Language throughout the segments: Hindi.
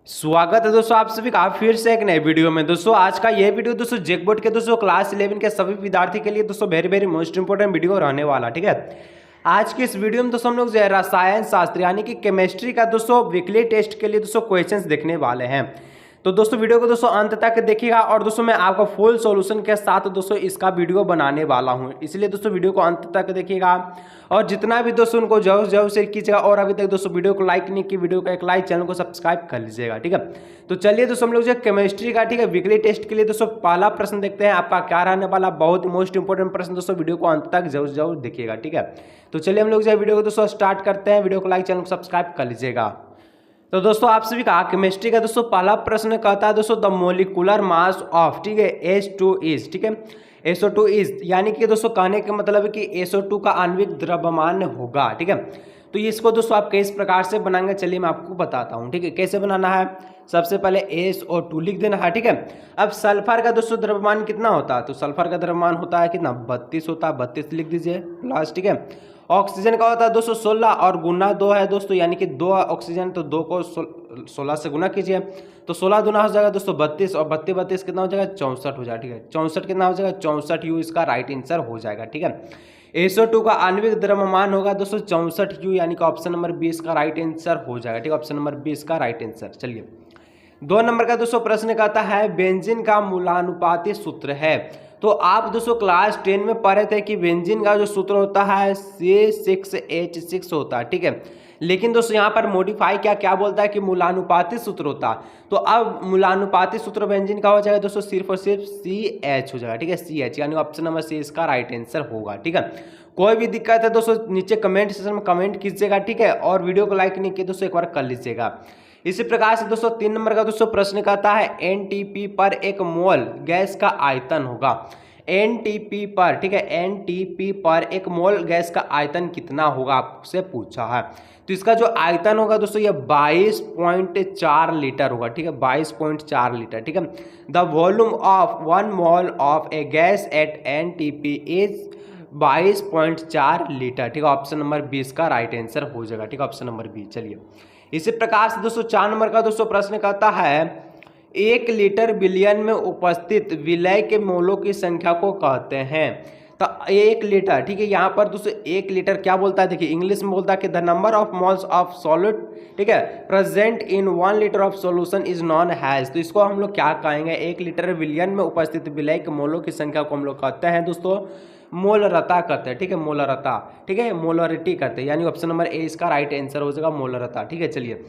स्वागत है दोस्तों आप सभी का फिर से एक नए वीडियो में। दोस्तों आज का ये वीडियो दोस्तों जैकबोर्ड के दोस्तों क्लास 11 के सभी विद्यार्थी के लिए दोस्तों वेरी मोस्ट इंपोर्टेंट वीडियो रहने वाला। ठीक है, आज की इस वीडियो में दोस्तों हम लोग जो है रसायन शास्त्र यानी कि केमिस्ट्री का दोस्तों वीकली टेस्ट के लिए दोस्तों क्वेश्चंस देखने वाले हैं। तो दोस्तों वीडियो को दोस्तों अंत तक देखिएगा और दोस्तों मैं आपको फुल सॉल्यूशन के साथ दोस्तों इसका वीडियो बनाने वाला हूं, इसलिए दोस्तों वीडियो को अंत तक देखिएगा और जितना भी दोस्तों उनको जरूर शेयर कीजिएगा और अभी तक दोस्तों वीडियो को लाइक नहीं की वीडियो को एक लाइक, चैनल को सब्सक्राइब कर लीजिएगा। ठीक है, तो चलिए दोस्तों हम लोग जो केमिस्ट्री का ठीक है वीकली टेस्ट के लिए दोस्तों पहला प्रश्न देखते हैं आपका क्या रहने वाला। बहुत ही मोस्ट इंपोर्टेंट प्रश्न दोस्तों, वीडियो को अंत तक जरूर देखिएगा। ठीक है, तो चलिए हम लोग जो वीडियो को दोस्तों स्टार्ट करते हैं। वीडियो को लाइक, चैनल को सब्सक्राइब कर लीजिएगा। तो दोस्तों आप सभी का केमिस्ट्री का दोस्तों पहला प्रश्न कहता है दोस्तों द मोलिकुलर मास ऑफ ठीक है H2 इज ठीक है SO2 इज यानी कि दोस्तों कहने का मतलब है कि SO2 का आणविक द्रव्यमान होगा। ठीक है, तो इसको दोस्तों आप किस प्रकार से बनाएंगे चलिए मैं आपको बताता हूँ। ठीक है, कैसे बनाना है, सबसे पहले SO2 लिख देना है। ठीक है, अब सल्फर का दोस्तों द्रव्यमान कितना होता है, तो सल्फर का द्रव्यमान होता है कितना 32 होता है, 32 लिख दीजिए प्लस। ठीक है, ऑक्सीजन का होता है दोस्तों 16 और गुना 2 है दोस्तों, यानी कि 2 ऑक्सीजन तो 2 को 16 से गुना कीजिए तो 16 दूना हो जाएगा दोस्तों 32 और 32 कितना हो जाएगा 64 हो जाएगा। ठीक है, 64 कितना हो जाएगा 64 यू इसका राइट आंसर हो जाएगा। ठीक है, SO2 का आणविक द्रव्यमान होगा दोस्तों 64 यू, यानी कि ऑप्शन नंबर 20 का राइट आंसर हो जाएगा। ठीक है, ऑप्शन नंबर 20 का राइट आंसर। चलिए 2 नंबर का दोस्तों प्रश्न कहता है बेंजीन का मूलानुपाती सूत्र है। तो आप दोस्तों क्लास 10 में पढ़े थे कि बेंजीन का जो सूत्र होता है C6H6 होता है। ठीक है, लेकिन दोस्तों यहाँ पर मॉडिफाई क्या बोलता है कि मूलानुपाती सूत्र होता है। तो अब मूलानुपाती सूत्र बेंजीन का हो जाएगा दोस्तों सिर्फ और सिर्फ CH हो जाएगा। ठीक है, CH यानी ऑप्शन नंबर C इसका राइट आंसर होगा। ठीक है, कोई भी दिक्कत है दोस्तों नीचे कमेंट सेक्शन में कमेंट कीजिएगा। ठीक है, और वीडियो को लाइक नहीं किया दोस्तों एक बार कर लीजिएगा। इसी प्रकार से दोस्तों 3 नंबर का दोस्तों प्रश्न कहता है NTP पर एक मोल गैस का आयतन होगा। NTP पर ठीक है NTP पर एक मोल गैस का आयतन कितना होगा आपसे पूछा है। तो इसका जो आयतन होगा दोस्तों ये 22.4 लीटर होगा। ठीक है, 22.4 लीटर। ठीक है, the volume of 1 mole of A gas at NTP is 22.4 litre. ठीक है, ऑप्शन नंबर 20 का राइट आंसर हो जाएगा। ठीक है, ऑप्शन नंबर 20। चलिए इसी प्रकार से दोस्तों 4 नंबर का दोस्तों प्रश्न कहता है 1 लीटर बिलियन में उपस्थित विलय के मोलों की संख्या को कहते हैं। तो 1 लीटर ठीक है, यहाँ पर दोस्तों 1 लीटर क्या बोलता है, देखिए इंग्लिश में बोलता है कि the number of moles of solid ठीक है present in 1 litre of solution is non has. तो इसको हम लोग क्या कहेंगे, 1 लीटर बिलियन में उपस्थित विलय के मोलों की संख्या को हम लोग कहते हैं दोस्तों मोलरता करते हैं। ठीक है, मोलरता ठीक है मोलरिटी करते हैं, यानी ऑप्शन नंबर ए इसका राइट आंसर हो जाएगा मोलरता। ठीक है, चलिए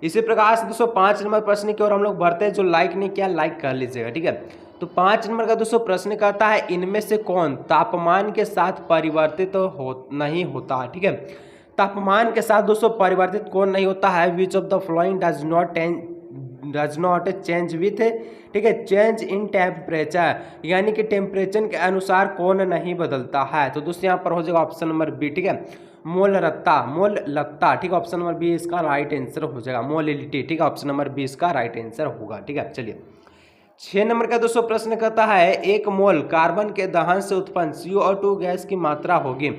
इसी प्रकार से दोस्तों 5 नंबर प्रश्न की ओर हम लोग बढ़ते हैं। जो लाइक नहीं किया लाइक कर लीजिएगा। ठीक है, तो 5 नंबर का दोस्तों प्रश्न कहता है इनमें से कौन तापमान के साथ परिवर्तित नहीं होता। ठीक है, तापमान के साथ दोस्तों परिवर्तित कौन नहीं होता है, which of the flowing does not change with ठीक है चेंज इन टेम्परेचर, यानी कि टेम्परेचर के अनुसार कौन नहीं बदलता है। तो दोस्तों यहाँ पर हो जाएगा ऑप्शन नंबर बी। ठीक है, मोललता। ठीक है, ऑप्शन नंबर बी इसका राइट आंसर हो जाएगा मोलिलिटी। ठीक है, ऑप्शन नंबर बी इसका राइट आंसर होगा। ठीक है, चलिए 6 नंबर का दोस्तों प्रश्न कहता है 1 मोल कार्बन के दहन से उत्पन्न CO2 गैस की मात्रा होगी।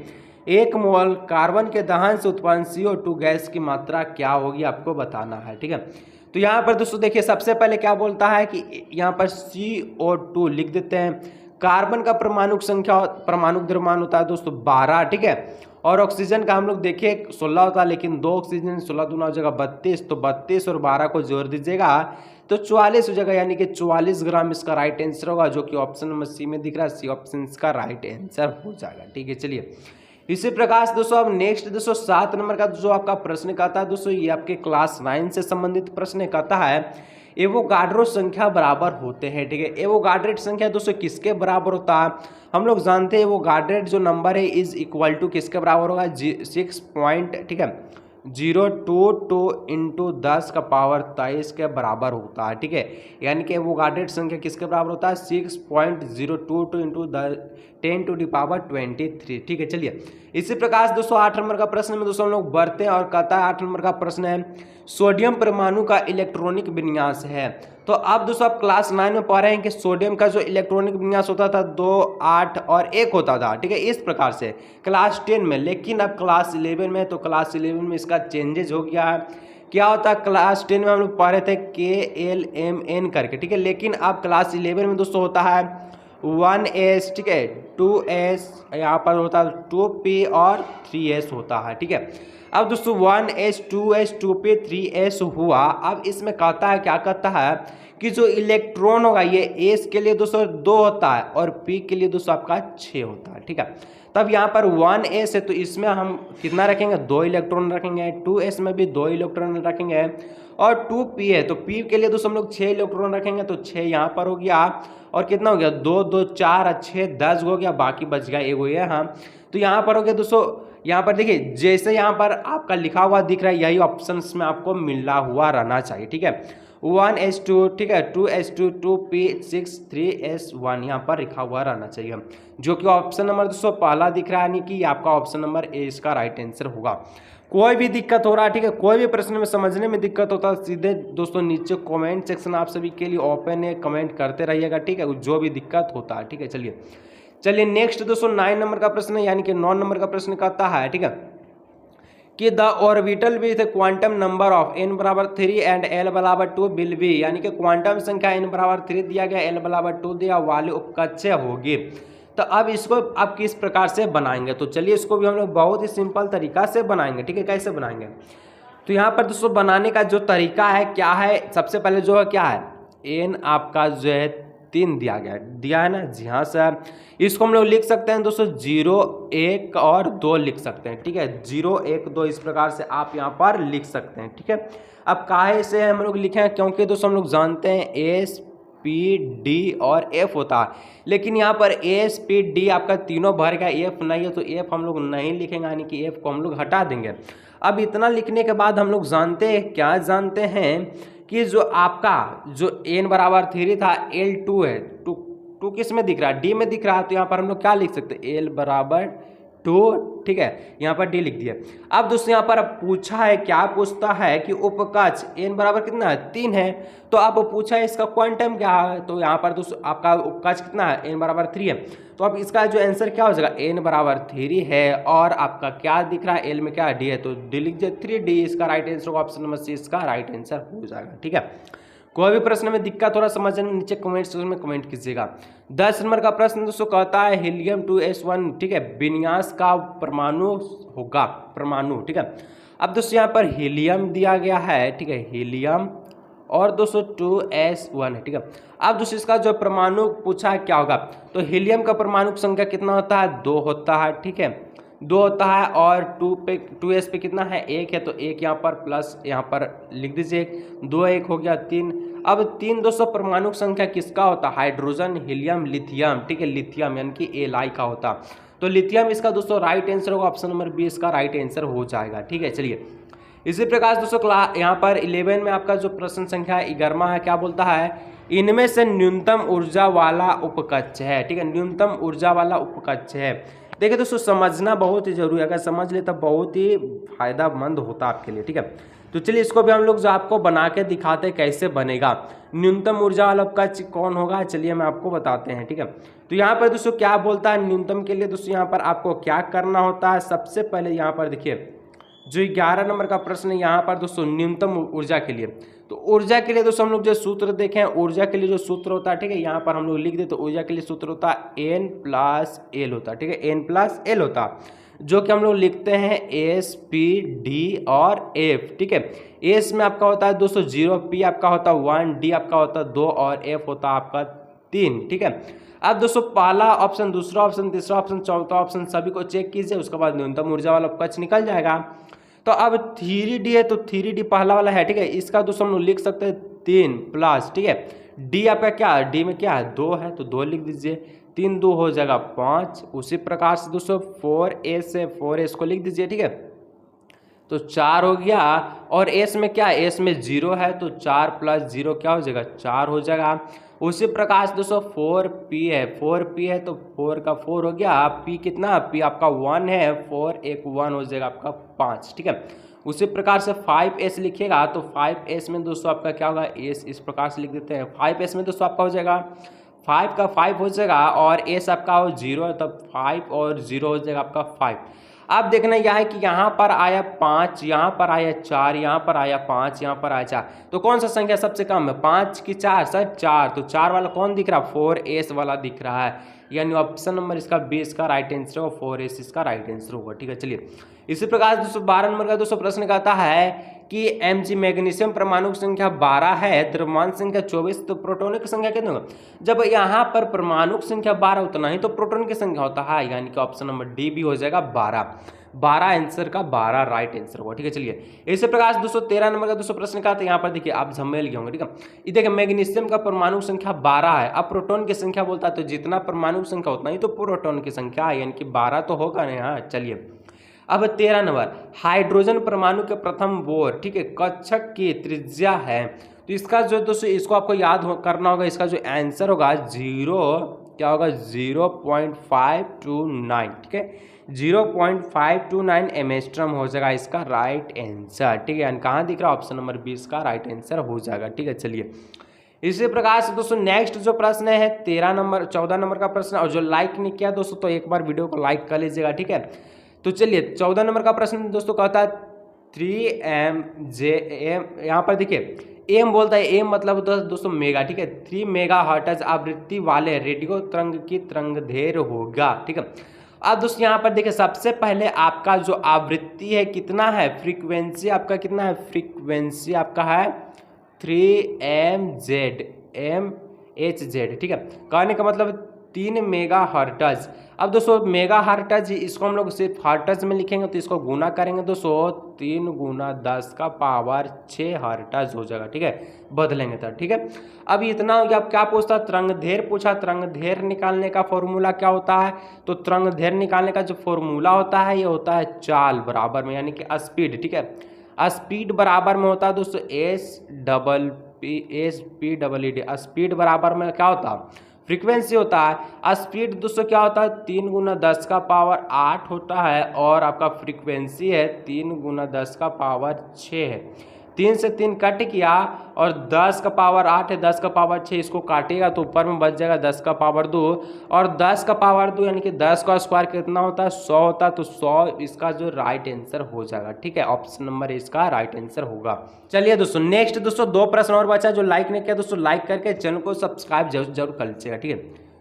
1 मोल कार्बन के दहन से उत्पन्न CO2 गैस की मात्रा क्या होगी आपको बताना है। ठीक है, तो यहाँ पर दोस्तों देखिए सबसे पहले क्या बोलता है कि यहाँ पर CO2 लिख देते हैं। कार्बन का परमाणु द्रव्यमान होता है दोस्तों 12। ठीक है, और ऑक्सीजन का हम लोग देखिए 16 होता है, लेकिन 2 ऑक्सीजन 16 दूना हो जाएगा 32, तो 32 और 12 को जोड़ दीजिएगा तो 44 हो जाएगा, यानी कि 44 ग्राम इसका राइट आंसर होगा, जो कि ऑप्शन नंबर सी में दिख रहा है। सी ऑप्शन इसका राइट आंसर हो जाएगा। ठीक है, चलिए इसी प्रकार से दोस्तों अब नेक्स्ट दोस्तों 7 नंबर का जो आपका प्रश्न कहता है दोस्तों ये आपके क्लास 9 से संबंधित प्रश्न कहता है एवोगाड्रो संख्या बराबर होते हैं। ठीक है, एवोगाड्रेट संख्या दोस्तों किसके बराबर होता है, हम लोग जानते हैं एवोगाड्रेट जो नंबर है इज इक्वल टू किसके बराबर होगा 6 पॉइंट ठीक है 022 इंटू 10 का पावर 23 के बराबर होता है। ठीक है, यानी कि एवोगाड्रेट संख्या किसके बराबर होता है 6.022 इंटू 10 टू द पावर 23। ठीक है, चलिए इसी प्रकार से दोस्तों 8 नंबर का प्रश्न में दोस्तों हम लोग बढ़ते हैं और कहता है 8 नंबर का प्रश्न है सोडियम परमाणु का इलेक्ट्रॉनिक विन्यास है। तो अब दोस्तों आप क्लास 9 में पढ़ रहे हैं कि सोडियम का जो इलेक्ट्रॉनिक विन्यास होता था 2, 8 और 1 होता था। ठीक है, इस प्रकार से क्लास 10 में, लेकिन अब क्लास 11 में तो क्लास 11 में इसका चेंजेज हो गया है। क्या होता है, क्लास 10 में हम लोग पढ़ रहे थे KLMN करके, ठीक है। लेकिन अब क्लास 11 में दोस्तों होता है 1S, ठीक है, 2S, यहाँ पर होता है 2P और 3S होता है, ठीक है। अब दोस्तों 1S 2S 2P 3S हुआ। अब इसमें कहता है, क्या कहता है कि जो इलेक्ट्रॉन होगा ये एस के लिए दोस्तों 2 होता है और पी के लिए दोस्तों आपका 6 होता है, ठीक है। तब यहाँ पर 1s है तो इसमें हम कितना रखेंगे, 2 इलेक्ट्रॉन रखेंगे। 2s में भी 2 इलेक्ट्रॉन रखेंगे और 2p है तो p के लिए दोस्तों हम लोग 6 इलेक्ट्रॉन रखेंगे, तो 6 यहाँ पर हो गया और कितना हो गया, 2 2 4 6 10 हो गया, बाकी बच गया एगो ये। हाँ, तो यहाँ पर हो गया दोस्तों, यहाँ पर देखिए जैसे यहाँ पर आपका लिखा हुआ दिख रहा है यही ऑप्शन में आपको मिला हुआ रहना चाहिए, ठीक है। 1s2, ठीक है, 2s2 2p6 3s1 यहाँ पर लिखा हुआ रहना चाहिए, जो कि ऑप्शन नंबर दोस्तों पहला दिख रहा है, यानी कि आपका ऑप्शन नंबर ए इसका राइट आंसर होगा। कोई भी दिक्कत हो रहा है, ठीक है, कोई भी प्रश्न में समझने में दिक्कत होता है, सीधे दोस्तों नीचे कमेंट सेक्शन आप सभी के लिए ओपन है, कमेंट करते रहिएगा, ठीक है, जो भी दिक्कत होता है, ठीक है। चलिए नेक्स्ट दोस्तों 9 नंबर का प्रश्न है, यानी कि 9 नंबर का प्रश्न कहता है, ठीक है, कि the orbital with quantum number of n बराबर 3 एंड l बराबर 2 विल बी, यानी कि क्वांटम संख्या n बराबर 3 दिया गया, l बराबर 2 दिया वाली उपकक्षय होगी। तो अब इसको आप किस प्रकार से बनाएंगे, तो चलिए इसको भी हम लोग बहुत ही सिंपल तरीका से बनाएंगे, ठीक है। कैसे बनाएंगे, तो यहाँ पर दोस्तों बनाने का जो तरीका है क्या है, सबसे पहले जो है क्या है, n आपका जो है 3 दिया है ना, जी हाँ सर। इसको हम लोग लिख सकते हैं दोस्तों 0 1 और 2 लिख सकते हैं, ठीक है, 0 1 2 इस प्रकार से आप यहाँ पर लिख सकते हैं, ठीक है। अब काहे से हम लोग लिखे हैं, क्योंकि दोस्तों हम लोग जानते हैं एस पी डी और एफ होता है, लेकिन यहाँ पर एस पी डी आपका तीनों भर गया, एफ नहीं है तो एफ हम लोग नहीं लिखेंगे, यानी कि एफ को हम लोग हटा देंगे। अब इतना लिखने के बाद हम लोग जानते हैं, क्या जानते हैं कि जो आपका जो n बराबर 3 था L2 है, टू किस में दिख रहा है, डी में दिख रहा है, तो यहाँ पर हम लोग क्या लिख सकते हैं, L बराबर 2, ठीक है, यहाँ पर डी लिख दिया। अब दोस्तों यहाँ पर पूछा है, क्या पूछता है कि उपकक्ष n बराबर कितना है, 3 है, तो अब पूछा है इसका क्वांटम क्या है, तो यहाँ पर दोस्तों आपका उपकक्ष कितना है, n बराबर 3 है, तो अब इसका जो आंसर क्या हो जाएगा, n बराबर 3 है और आपका क्या दिख रहा है, l में क्या डी है, तो डी लिख दिया 3D, इसका राइट आंसर होगा ऑप्शन नंबर सी, इसका राइट आंसर हो जाएगा, ठीक है। कोई भी प्रश्न में दिक्कत हो रहा समझने में नीचे कमेंट सेक्शन में कमेंट कीजिएगा। 10 नंबर का प्रश्न दोस्तों कहता है हीलियम 2s1, ठीक है, विन्यास का परमाणु होगा, परमाणु, ठीक है। अब दोस्तों यहाँ पर हीलियम दिया गया है, ठीक है, हीलियम और दोस्तों 2s1 है, ठीक है। अब दोस्तों इसका जो परमाणु पूछा है क्या होगा, तो हीलियम का परमाणु संख्या कितना होता है, 2 होता है, ठीक है, 2 होता है और 2s पे कितना है, 1 है, तो 1 यहाँ पर प्लस यहाँ पर लिख दीजिए, 2 1 हो गया 3। अब 3 दोस्तों परमाणु संख्या किसका होता है, हाइड्रोजन हीलियम लिथियम, ठीक है, लिथियम यानी कि Li का होता, तो लिथियम इसका दोस्तों राइट आंसर होगा, ऑप्शन नंबर बी इसका राइट आंसर हो जाएगा, ठीक है। चलिए इसी प्रकार दोस्तों यहाँ पर 11 में आपका जो प्रश्न संख्या 11 है, क्या बोलता है, इनमें से न्यूनतम ऊर्जा वाला उपकक्ष है, ठीक है, न्यूनतम ऊर्जा वाला उपकक्ष है। देखिए दोस्तों समझना बहुत ही जरूरी है, अगर समझ ले तो बहुत ही फायदामंद होता है आपके लिए, ठीक है। तो चलिए इसको भी हम लोग जो आपको बना के दिखाते हैं कैसे बनेगा, न्यूनतम ऊर्जा वाला उपकक्ष कौन होगा, चलिए हम आपको बताते हैं, ठीक है। तो यहाँ पर दोस्तों क्या बोलता है, न्यूनतम के लिए दोस्तों यहाँ पर आपको क्या करना होता है, सबसे पहले यहाँ पर देखिए जो 11 नंबर का प्रश्न है, यहाँ पर दोस्तों न्यूनतम ऊर्जा के लिए, तो ऊर्जा के लिए दोस्तों हम लोग जो सूत्र देखें, ऊर्जा के लिए जो सूत्र होता है, ठीक है, यहाँ पर हम लोग लिख दे, तो ऊर्जा के लिए सूत्र होता है n प्लस एल होता है, ठीक है, n प्लस एल होता है, जो कि हम लोग लिखते हैं एस पी डी और एफ, ठीक है। एस में आपका होता है दोस्तों 0, पी आपका होता है 1, डी आपका होता है 2 और एफ होता है आपका 3, ठीक है। अब दोस्तों पहला ऑप्शन, दूसरा ऑप्शन, तीसरा ऑप्शन, चौथा ऑप्शन सभी को चेक कीजिए, उसके बाद न्यूनतम ऊर्जा वाला उपकक्ष निकल जाएगा। तो अब 3D है तो 3D पहला वाला है, ठीक है, इसका दोस्तों हम लोग लिख सकते हैं 3 प्लस, ठीक है, डी आपका क्या है, डी में क्या है 2 है, तो 2 लिख दीजिए, 3 2 हो जाएगा 5। उसी प्रकार से दोस्तों 4s है, 4s को लिख दीजिए, ठीक है, तो 4 हो गया और s में क्या है, s में 0 है, तो 4 प्लस 0 क्या हो जाएगा, 4 हो जाएगा। उसी प्रकार से दोस्तों 4p है, 4p है तो 4 का 4 हो गया, p कितना, p आपका 1 है, 4 1 1 हो जाएगा आपका 5, ठीक है। उसी प्रकार से 5s लिखिएगा, तो 5s में दोस्तों आपका क्या होगा, s इस प्रकार से लिख देते हैं, 5s में दोस्तों आपका हो जाएगा 5 का 5 हो जाएगा और s आपका हो 0 है, तब 5 और 0 हो जाएगा आपका 5। अब देखना यह है कि यहाँ पर आया 5, यहाँ पर आया 4, यहाँ पर आया 5, यहाँ पर आया 4, तो कौन सा संख्या सबसे कम है? 5 की 4 सर 4, तो 4 वाला कौन दिख रहा है? 4s वाला दिख रहा है, यानी ऑप्शन नंबर इसका 20 का राइट आंसर होगा, 4s इसका राइट आंसर होगा। ठीक है, चलिए इसी प्रकार 212 नंबर का दोस्तों प्रश्न कहता है कि Mg मैग्नीशियम परमाणु की संख्या 12 है, द्रव्यमान संख्या 24, तो प्रोटॉन की संख्या कितनी होगा? जब यहाँ पर परमाणु की संख्या 12 उतना ही तो प्रोटॉन की संख्या होता है, यानी कि ऑप्शन नंबर डी भी हो जाएगा 12 आंसर का 12 राइट आंसर होगा। ठीक है, चलिए इसी प्रकार 213 नंबर का दोस्तों प्रश्न का, तो यहाँ पर देखिए आप झमेल गए होंगे। ठीक है, ये देखिए मैग्नीशियम का परमाणु संख्या 12 है, अब प्रोटॉन की संख्या बोलता है तो जितना परमाणु संख्या उतना ही तो प्रोटॉन की संख्या है, यानी कि 12 तो होगा ना। हाँ चलिए अब 13 नंबर, हाइड्रोजन परमाणु के प्रथम बोर, ठीक है, कक्षक की त्रिज्या है, तो इसका जो दोस्तों इसको आपको याद करना होगा, इसका जो आंसर होगा 0.529, ठीक है 0.529 एमेस्ट्रम हो जाएगा इसका राइट आंसर। ठीक है, यानी कहाँ दिख रहा है? ऑप्शन नंबर 20 का राइट आंसर हो जाएगा। ठीक है, चलिए इसी प्रकार से दोस्तों नेक्स्ट जो प्रश्न है 14 नंबर का प्रश्न, और जो लाइक नहीं किया दोस्तों तो एक बार वीडियो को लाइक कर लीजिएगा। ठीक है, तो चलिए 14 नंबर का प्रश्न दोस्तों कहता है 3mJm, यहाँ पर देखिए एम बोलता है, एम मतलब दोस्तों मेगा। ठीक है, 3 मेगा हर्ट्ज आवृत्ति वाले रेडियो तरंग की तरंगदैर्घ्य होगा। ठीक है, अब दोस्तों यहाँ पर देखिए सबसे पहले आपका जो आवृत्ति है कितना है? फ्रीक्वेंसी आपका कितना है? फ्रीक्वेंसी आपका है 3mHz। ठीक है, कहने का मतलब 3 मेगा हर्ट्ज। अब दोस्तों मेगा हर्ट्ज इसको हम लोग सिर्फ हर्ट्ज में लिखेंगे तो इसको गुना करेंगे दोस्तों 3 गुना 10 का पावर 6 हर्ट्ज हो जाएगा। ठीक है, बदलेंगे तो। ठीक है, अब इतना हो गया। अब क्या पूछता? तरंगदैर्घ्य पूछा। तरंगदैर्घ्य निकालने का फॉर्मूला क्या होता है? तो तरंगदैर्घ्य निकालने का जो फॉर्मूला होता है ये होता है चाल बराबर में, यानी कि स्पीड। ठीक है, स्पीड बराबर में होता है दोस्तों SPEED। स्पीड बराबर में क्या होता है? फ्रीक्वेंसी होता है। स्पीड दोस्तों क्या होता है? 3 गुना 10 का पावर 8 होता है, और आपका फ्रीक्वेंसी है 3 गुना 10 का पावर 6 है। 3 से 3 कट किया और 10 का पावर 8 है, 10 का पावर 6 इसको काटेगा तो ऊपर में बच जाएगा 10 का पावर 2, और 10 का पावर 2 यानी कि 10 का स्क्वायर कितना होता है? 100 होता है, तो 100 इसका जो राइट आंसर हो जाएगा। ठीक है, ऑप्शन नंबर इसका राइट आंसर होगा। चलिए दोस्तों नेक्स्ट दोस्तों 2 प्रश्न और बचा, जो लाइक नहीं किया दोस्तों लाइक करके चैनल को सब्सक्राइब जरूर कर लीजिएगा। ठीक है,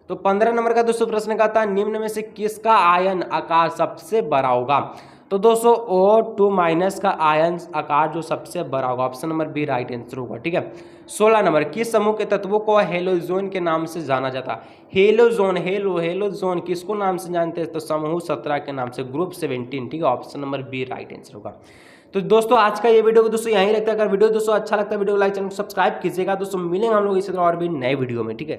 तो 15 नंबर का दोस्तों प्रश्न का था निम्न में से किसका आयन आकार सबसे बड़ा होगा? तो दोस्तों O2 माइनस का आयन आकार जो सबसे बड़ा होगा, option number B right answer होगा। ठीक है, 16 नंबर, किस समूह के तत्वों को हेलोजोन के नाम से जाना जाता है? हेलोजोन, हेलोजोन किसको नाम से जानते हैं? तो समूह 17 के नाम से, ग्रुप 17। ठीक है, option number B right answer होगा। तो दोस्तों आज का ये वीडियो को दोस्तों यहीं रखते हैं। अगर वीडियो दोस्तों अच्छा लगता है वीडियो लाइक, चैनल को सब्सक्राइब कीजिएगा। दोस्तों मिलेंगे हम लोग इसी तरह और भी नए वीडियो में। ठीक है।